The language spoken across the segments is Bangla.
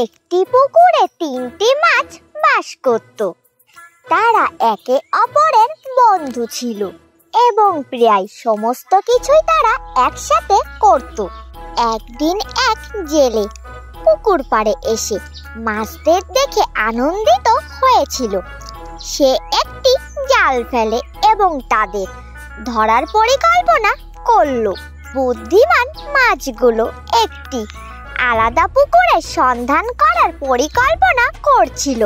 একটি পুকুরে তিনটি মাছ বাস করত। তারা একে অপরের বন্ধু ছিল এবং প্রায় সমস্ত কিছুই তারা একসাথে করত। একদিন এক জেলে পুকুর পাড়ে এসে মাছদের দেখে আনন্দিত হয়েছিল। সে একটি জাল ফেলে এবং তাদের ধরার পরিকল্পনা করল। বুদ্ধিমান মাছগুলো একটি আলাদা পুকুরের সন্ধান করার পরিকল্পনা করছিল।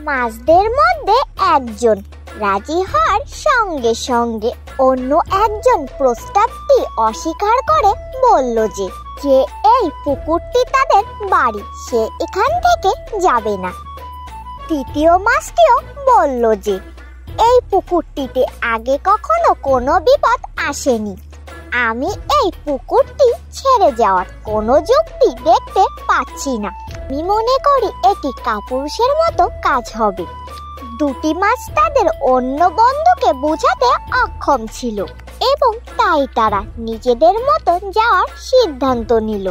মাছদের মধ্যে একজন রাজি হওয়ার সঙ্গে সঙ্গে অন্য একজন প্রস্তাবটি অস্বীকার করে বলল যে এই পুকুরটি তাদের বাড়ি, সে এখান থেকে যাবে না। তৃতীয় মাছটিও বলল যে এই পুকুরটিতে আগে কখনো কোনো বিপদ আসেনি, আমি এই পুকুরটি ছেড়ে যাওয়ার কোনো যুক্তি দেখতে পাচ্ছি না। আমি মনে করি এটি কাপুরুষের মতো কাজ হবে। দুটি মাছ তাদের অন্য বন্ধুকে বোঝাতে অক্ষম ছিল এবং তাই তারা নিজেদের মতো যাওয়ার সিদ্ধান্ত নিল।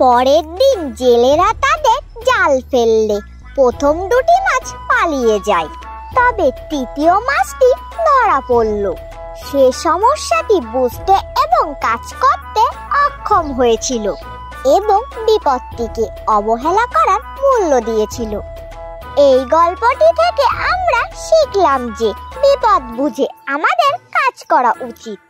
পরের দিন জেলেরা তাদের জাল ফেললে প্রথম দুটি মাছ পালিয়ে যায়, তবে তৃতীয় মাছটি ধরা পড়ল। সে সমস্যাটি বুঝতে এবং কাজ করতে অক্ষম হয়েছিল এবং বিপদটিকে অবহেলা করার মূল্য দিয়েছিল। এই গল্পটি থেকে আমরা শিখলাম যে বিপদ বুঝে আমাদের কাজ করা উচিত।